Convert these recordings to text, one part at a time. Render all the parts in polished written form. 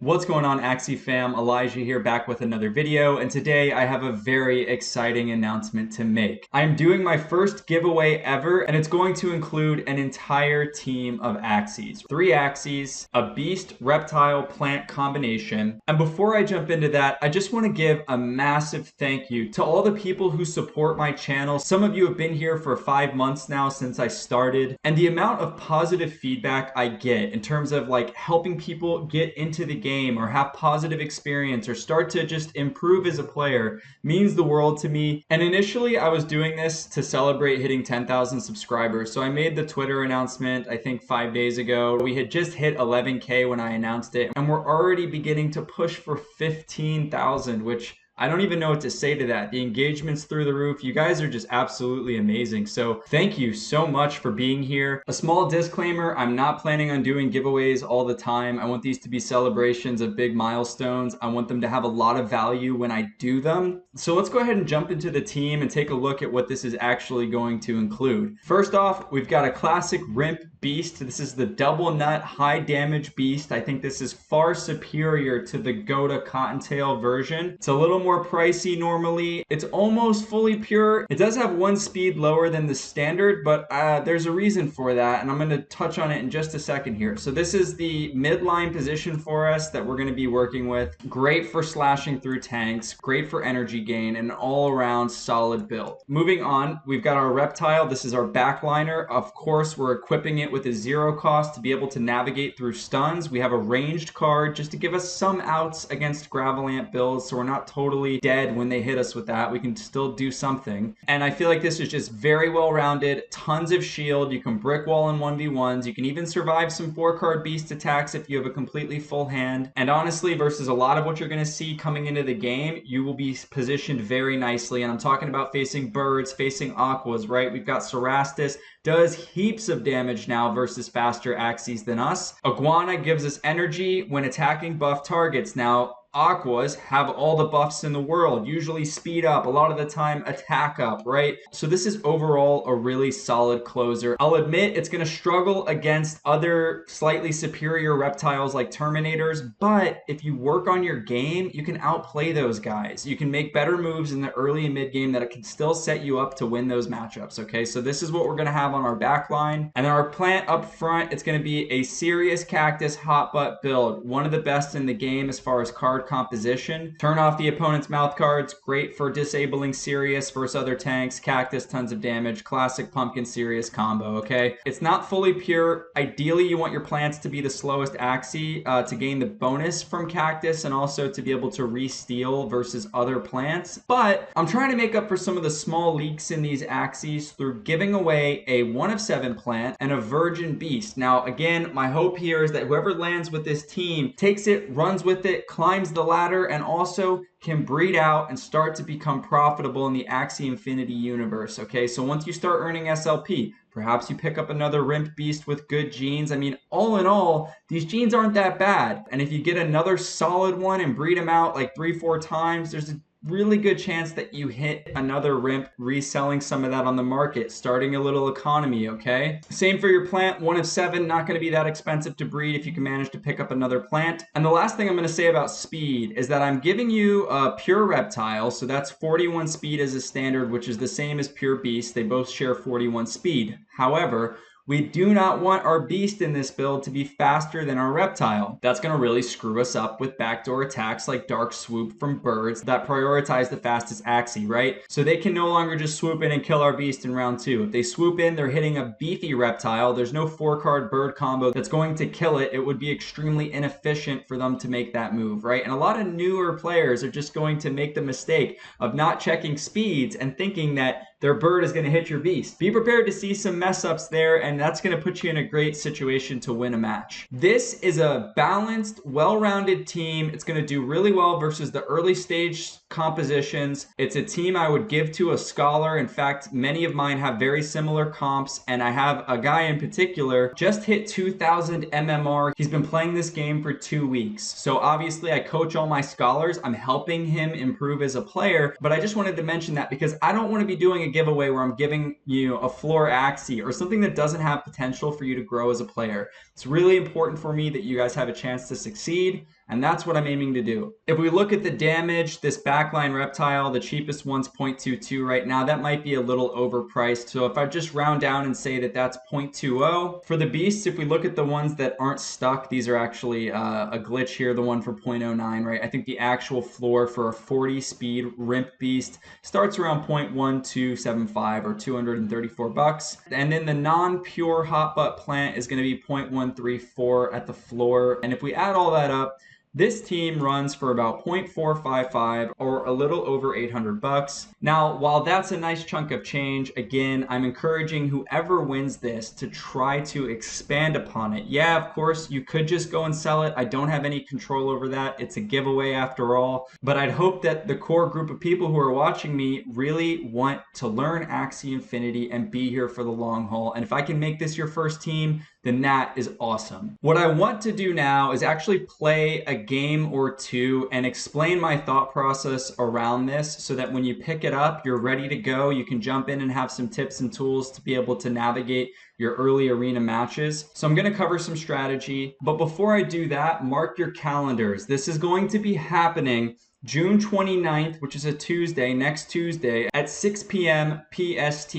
What's going on, Axie fam? Elijah here, back with another video, and today I have a very exciting announcement to make. I'm doing my first giveaway ever, and it's going to include an entire team of Axies. 3 Axies, a beast reptile plant combination. And before I jump into that, I just want to give a massive thank you to all the people who support my channel. Some of you have been here for 5 months now since I started, and the amount of positive feedback I get in terms of like helping people get into the game or have positive experience or start to just improve as a player means the world to me. And initially I was doing this to celebrate hitting 10,000 subscribers. So I made the Twitter announcement, I think 5 days ago. We had just hit 11K when I announced it, and we're already beginning to push for 15,000, which I don't even know what to say to that. The engagement's through the roof. You guys are just absolutely amazing. So thank you so much for being here. A small disclaimer, I'm not planning on doing giveaways all the time. I want these to be celebrations of big milestones. I want them to have a lot of value when I do them. So let's go ahead and jump into the team and take a look at what this is actually going to include. First off, we've got a classic Rimp beast. This is the double nut high damage beast. I think this is far superior to the Gota Cottontail version. It's a little more pricey normally. It's almost fully pure. It does have 1 speed lower than the standard, but there's a reason for that, and I'm going to touch on it in just a second here. So this is the midline position for us that we're going to be working with. Great for slashing through tanks, great for energy gain, and an all-around solid build. Moving on, we've got our Reptile. This is our backliner. Of course, we're equipping it with a 0 cost to be able to navigate through stuns. We have a ranged card just to give us some outs against Gravelant builds, so we're not totally dead when they hit us with that. We can still do something. And I feel like this is just very well rounded, tons of shield. You can brick wall in 1v1s. You can even survive some 4-card beast attacks if you have a completely full hand. And honestly, versus a lot of what you're going to see coming into the game, you will be positioned very nicely. And I'm talking about facing birds, facing aquas, right? We've got Cerastus, does heaps of damage now versus faster Axies than us. Iguana gives us energy when attacking buff targets. Now, aquas have all the buffs in the world, usually speed up, a lot of the time attack up, right? So this is overall a really solid closer. I'll admit it's going to struggle against other slightly superior reptiles like Terminators, but if you work on your game, you can outplay those guys. You can make better moves in the early and mid game that it can still set you up to win those matchups, okay? So this is what we're going to have on our back line. And then our plant up front, it's going to be a serious cactus hot butt build. One of the best in the game as far as card composition. Turn off the opponent's mouth cards. Great for disabling Sirius versus other tanks. Cactus, tons of damage. Classic pumpkin Sirius combo, okay? It's not fully pure. Ideally, you want your plants to be the slowest Axie to gain the bonus from Cactus and also to be able to re-steal versus other plants. But I'm trying to make up for some of the small leaks in these Axies through giving away a 1 of 7 plant and a virgin beast. Now, again, my hope here is that whoever lands with this team takes it, runs with it, climbs the ladder, and also can breed out and start to become profitable in the Axie Infinity universe, okay? So once you start earning SLP, perhaps you pick up another Rimp beast with good genes. I mean, all in all, these genes aren't that bad. And if you get another solid one and breed them out like 3-4 times, there's a really good chance that you hit another Rimp, reselling some of that on the market, starting a little economy, okay? Same for your plant, 1 of 7, not going to be that expensive to breed if you can manage to pick up another plant. And the last thing I'm going to say about speed is that I'm giving you a pure reptile, so that's 41 speed as a standard, which is the same as pure beast. They both share 41 speed. However, we do not want our beast in this build to be faster than our reptile. That's going to really screw us up with backdoor attacks like Dark Swoop from birds that prioritize the fastest Axie, right? So they can no longer just swoop in and kill our beast in round 2. If they swoop in, they're hitting a beefy reptile. There's no 4-card bird combo that's going to kill it. It would be extremely inefficient for them to make that move, right? And a lot of newer players are just going to make the mistake of not checking speeds and thinking that their bird is going to hit your beast. Be prepared to see some mess ups there, and that's going to put you in a great situation to win a match. This is a balanced, well-rounded team. It's going to do really well versus the early stage compositions. It's a team I would give to a scholar. In fact, many of mine have very similar comps, and I have a guy in particular just hit 2,000 MMR. He's been playing this game for 2 weeks. So obviously I coach all my scholars. I'm helping him improve as a player, but I just wanted to mention that because I don't want to be doing a giveaway where I'm giving you a floor Axie or something that doesn't have potential for you to grow as a player. It's really important for me that you guys have a chance to succeed. And that's what I'm aiming to do. If we look at the damage, this backline Reptile, the cheapest one's 0.22 right now. That might be a little overpriced. So if I just round down and say that that's 0.20. For the beasts, if we look at the ones that aren't stuck, these are actually a glitch here, the one for 0.09, right? I think the actual floor for a 40 speed Rimp beast starts around 0.1275 or 234 bucks. And then the non-pure hot butt plant is going to be 0.134 at the floor. And if we add all that up, this team runs for about 0.455 or a little over 800 bucks. Now, while that's a nice chunk of change, again, I'm encouraging whoever wins this to try to expand upon it. Yeah, of course, you could just go and sell it. I don't have any control over that. It's a giveaway after all. But I'd hope that the core group of people who are watching me really want to learn Axie Infinity and be here for the long haul. And if I can make this your first team, then that is awesome. What I want to do now is actually play a game or two and explain my thought process around this so that when you pick it up, you're ready to go. You can jump in and have some tips and tools to be able to navigate your early arena matches. So I'm going to cover some strategy, but before I do that, mark your calendars. This is going to be happening June 29th, which is a Tuesday, next Tuesday at 6 p.m. PST.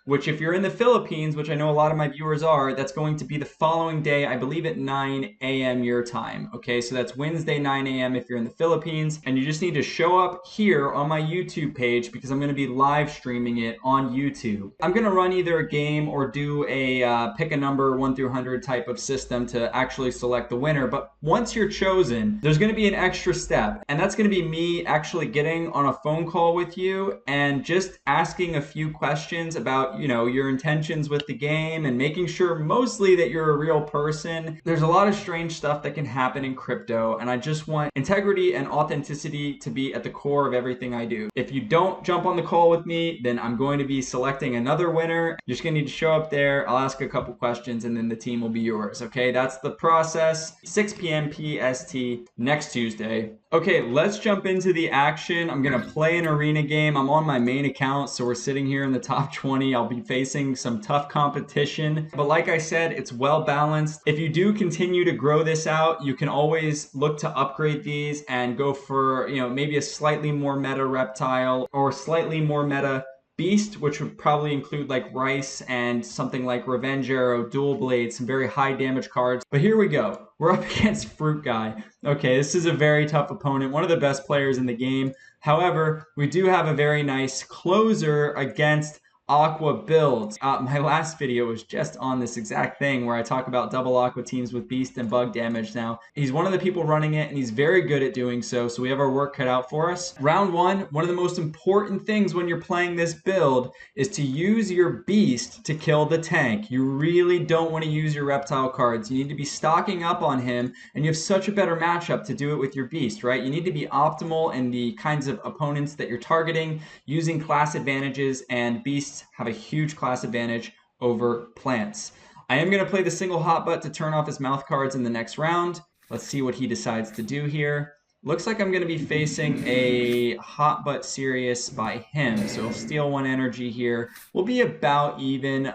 Which if you're in the Philippines, which I know a lot of my viewers are, that's going to be the following day, I believe at 9 a.m. your time. Okay, so that's Wednesday, 9 a.m. if you're in the Philippines. And you just need to show up here on my YouTube page because I'm going to be live streaming it on YouTube. I'm going to run either a game or do a pick a number 1 through 100 type of system to actually select the winner. But once you're chosen, there's going to be an extra step. And that's going to be me actually getting on a phone call with you and just asking a few questions about your intentions with the game and making sure mostly that you're a real person. There's a lot of strange stuff that can happen in crypto, and I just want integrity and authenticity to be at the core of everything I do. If you don't jump on the call with me, then I'm going to be selecting another winner. You're just gonna need to show up there. I'll ask a couple questions and then the team will be yours. Okay, that's the process. 6 p.m. PST next Tuesday. Okay, let's jump into the action. I'm gonna play an arena game. I'm on my main account, so we're sitting here in the top 20. I'll be facing some tough competition, but like I said, it's well balanced. If you do continue to grow this out, you can always look to upgrade these and go for, maybe a slightly more meta Reptile or slightly more meta Beast, which would probably include like Rice and something like Revenge Arrow, Dual Blade, some very high damage cards. But here we go. We're up against Fruit Guy. Okay, this is a very tough opponent, one of the best players in the game. However, we do have a very nice closer against Aqua builds. My last video was just on this exact thing where I talk about double Aqua teams with beast and bug damage. Now, he's one of the people running it and he's very good at doing so, so we have our work cut out for us. Round one of the most important things when you're playing this build is to use your beast to kill the tank. You really don't want to use your reptile cards. You need to be stocking up on him, and you have such a better matchup to do it with your beast, right? You need to be optimal in the kinds of opponents that you're targeting, using class advantages, and beasts have a huge class advantage over plants. I am going to play the single hot butt to turn off his mouth cards in the next round. Let's see what he decides to do here. Looks like I'm going to be facing a hot butt Sirius by him, so he'll steal 1 energy here. We'll be about even.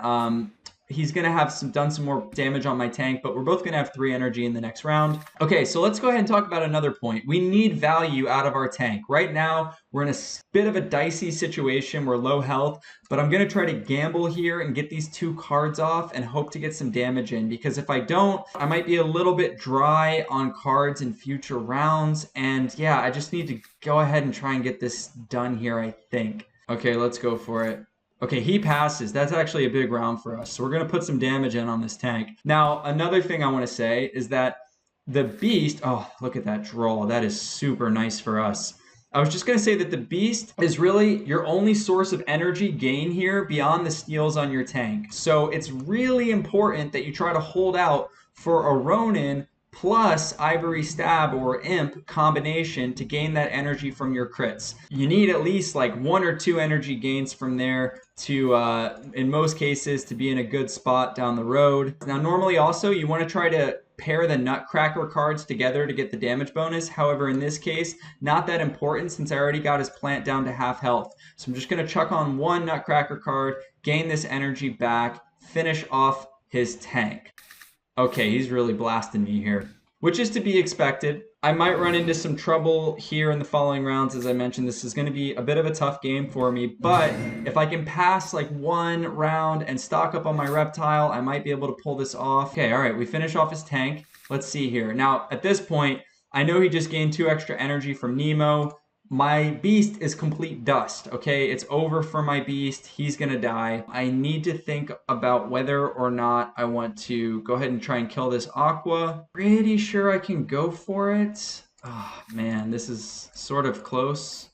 He's going to have done some more damage on my tank, but we're both going to have 3 energy in the next round. Okay, so let's go ahead and talk about another point. We need value out of our tank. Right now, we're in a bit of a dicey situation. We're low health, but I'm going to try to gamble here and get these 2 cards off and hope to get some damage in, because if I don't, I might be a little bit dry on cards in future rounds. And yeah, I just need to go ahead and try and get this done here, I think. Okay, let's go for it. Okay, he passes. That's actually a big round for us. So we're going to put some damage in on this tank. Now, another thing I want to say is that the beast, oh, look at that draw. That is super nice for us. I was just going to say that the beast is really your only source of energy gain here beyond the steals on your tank. So it's really important that you try to hold out for a Ronin plus Ivory Stab or Imp combination to gain that energy from your crits. You need at least like 1 or 2 energy gains from there to, in most cases, to be in a good spot down the road. Now, normally also you want to try to pair the Nutcracker cards together to get the damage bonus. However, in this case, not that important since I already got his plant down to half health. So I'm just going to chuck on 1 Nutcracker card, gain this energy back, finish off his tank. Okay, he's really blasting me here, which is to be expected. I might run into some trouble here in the following rounds. As I mentioned, this is going to be a bit of a tough game for me, but if I can pass like one round and stock up on my reptile, I might be able to pull this off. Okay, all right, we finish off his tank. Let's see here. Now, at this point, I know he just gained 2 extra energy from Nemo. My beast is complete dust, okay? It's over for my beast. He's gonna die. I need to think about whether or not I want to go ahead and try and kill this aqua. Pretty sure I can go for it. Oh, man, this is sort of close,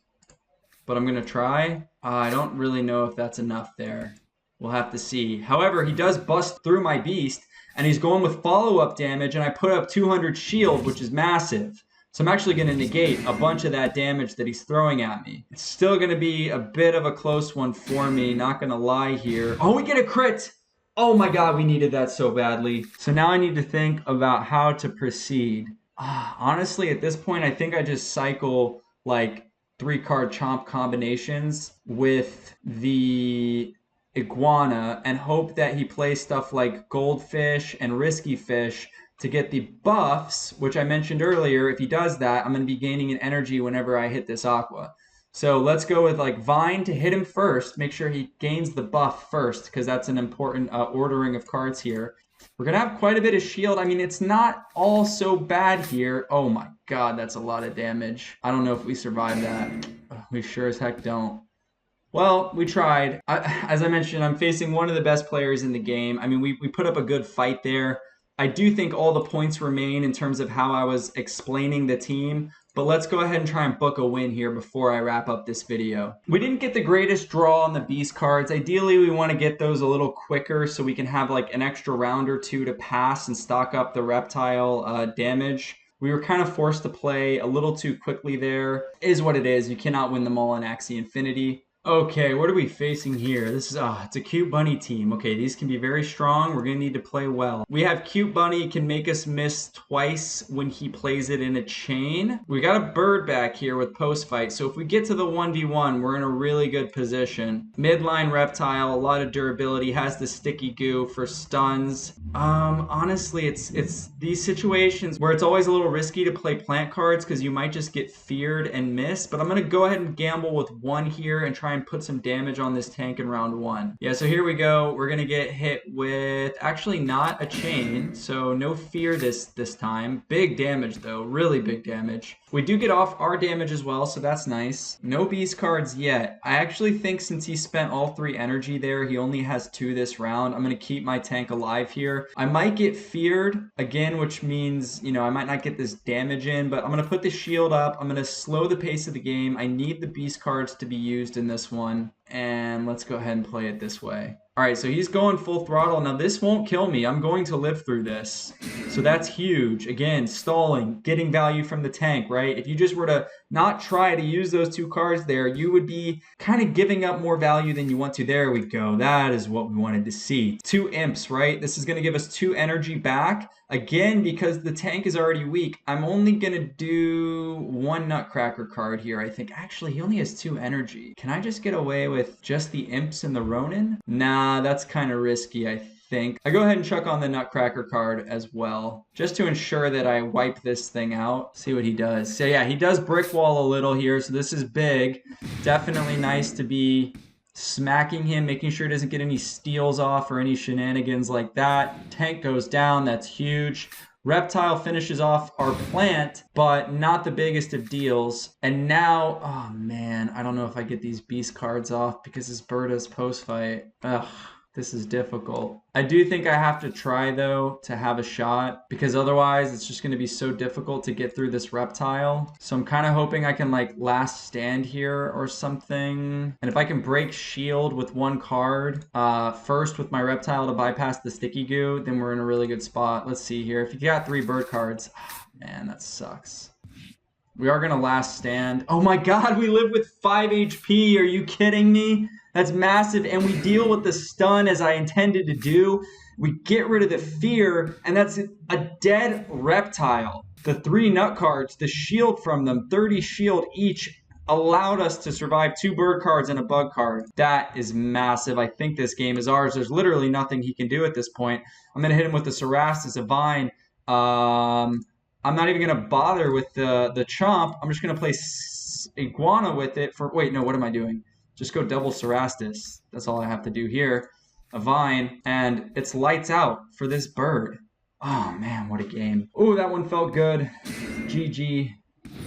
but I'm gonna try. I don't really know if that's enough there. We'll have to see. However, he does bust through my beast, and he's going with follow-up damage, and I put up 200 shield, which is massive. So I'm actually going to negate a bunch of that damage that he's throwing at me. It's still going to be a bit of a close one for me, not going to lie here. Oh, we get a crit! Oh my god, we needed that so badly. So now I need to think about how to proceed. Honestly, at this point, I think I just cycle like 3-card chomp combinations with the iguana and hope that he plays stuff like goldfish and risky fish to get the buffs, which I mentioned earlier. If he does that, I'm going to be gaining an energy whenever I hit this aqua. So let's go with like Vine to hit him first. Make sure he gains the buff first, because that's an important ordering of cards here. We're going to have quite a bit of shield. I mean, it's not all so bad here. Oh my god, that's a lot of damage. I don't know if we survive that. We sure as heck don't. Well, we tried. As I mentioned, I'm facing one of the best players in the game. I mean, we put up a good fight there. I do think all the points remain in terms of how I was explaining the team, but let's go ahead and try and book a win here before I wrap up this video. We didn't get the greatest draw on the beast cards. Ideally, we want to get those a little quicker so we can have like an extra round or two to pass and stock up the reptile damage. We were kind of forced to play a little too quickly there. It is what it is. You cannot win them all in Axie Infinity. Okay, what are we facing here? This is, it's a Cute Bunny team. Okay, these can be very strong. We're going to need to play well. We have Cute Bunny can make us miss twice when he plays it in a chain. We got a bird back here with post fight. So if we get to the 1v1, we're in a really good position. Midline Reptile, a lot of durability, has the sticky goo for stuns. Honestly, it's these situations where it's always a little risky to play plant cards because you might just get feared and miss. But I'm going to go ahead and gamble with one here and try and put some damage on this tank in round 1. Yeah, so here we go. We're gonna get hit with actually not a chain, so no fear this time. Big damage though, really big damage. We do get off our damage as well, so that's nice. No beast cards yet. I actually think since he spent all 3 energy there, he only has 2 this round. I'm gonna keep my tank alive here. I might get feared again, which means, you know, I might not get this damage in, but I'm gonna put the shield up. I'm gonna slow the pace of the game. I need the beast cards to be used in this one, and let's go ahead and play it this way. All right, so he's going full throttle. Now this won't kill me. I'm going to live through this. So that's huge. Again, stalling, getting value from the tank, right? If you just were to not try to use those 2 cards there, you would be kind of giving up more value than you want to. There we go. That is what we wanted to see. 2 imps, right? This is going to give us 2 energy back. Again, because the tank is already weak, I'm only going to do 1 Nutcracker card here, I think. Actually, he only has 2 energy. Can I just get away with just the imps and the Ronin? Nah, that's kind of risky, I think. I go ahead and chuck on the Nutcracker card as well, just to ensure that I wipe this thing out. See what he does. So yeah, he does brick wall a little here, so this is big. Definitely nice to be smacking him, making sure he doesn't get any steals off or any shenanigans like that. Tank goes down, that's huge. Reptile finishes off our plant, but not the biggest of deals. And now, oh man, I don't know if I get these beast cards off because his bird is post-fight. Ugh. This is difficult. I do think I have to try, though, to have a shot, because otherwise it's just going to be so difficult to get through this reptile. So I'm kind of hoping I can, like, last stand here or something. And if I can break shield with 1 card first with my reptile to bypass the sticky goo, then we're in a really good spot. Let's see here. If you got 3 bird cards, oh, man, that sucks. We are going to last stand. Oh my god, we live with 5 HP. Are you kidding me? That's massive, and we deal with the stun as I intended to do. We get rid of the fear, and that's a dead reptile. The 3 nut cards, the shield from them, 30 shield each, allowed us to survive 2 bird cards and a bug card. That is massive. I think this game is ours. There's literally nothing he can do at this point. I'm going to hit him with the Sarastus, a Vine. I'm not even gonna bother with the chomp. I'm just gonna play iguana with it for, wait, no, what am I doing? Just go double Cerastus. That's all I have to do here. A vine, and it's lights out for this bird. Oh man, what a game. Oh, that one felt good. GG,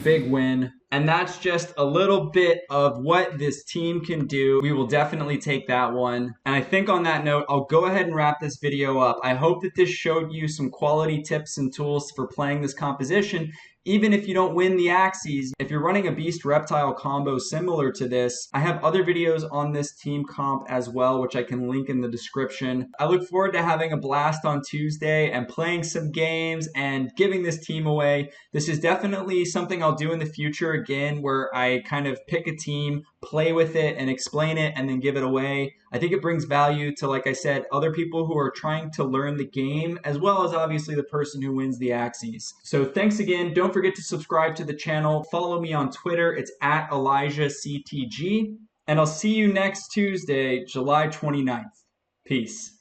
big win. And that's just a little bit of what this team can do. We will definitely take that one. And I think on that note, I'll go ahead and wrap this video up. I hope that this showed you some quality tips and tools for playing this composition. Even if you don't win the Axies, if you're running a Beast Reptile combo similar to this, I have other videos on this team comp as well, which I can link in the description. I look forward to having a blast on Tuesday and playing some games and giving this team away. This is definitely something I'll do in the future again, where I kind of pick a team, play with it and explain it and then give it away. I think it brings value to, like I said, other people who are trying to learn the game, as well as obviously the person who wins the Axies. So thanks again. Don't forget to subscribe to the channel. Follow me on Twitter. It's at ElijahCTG. And I'll see you next Tuesday, July 29th. Peace.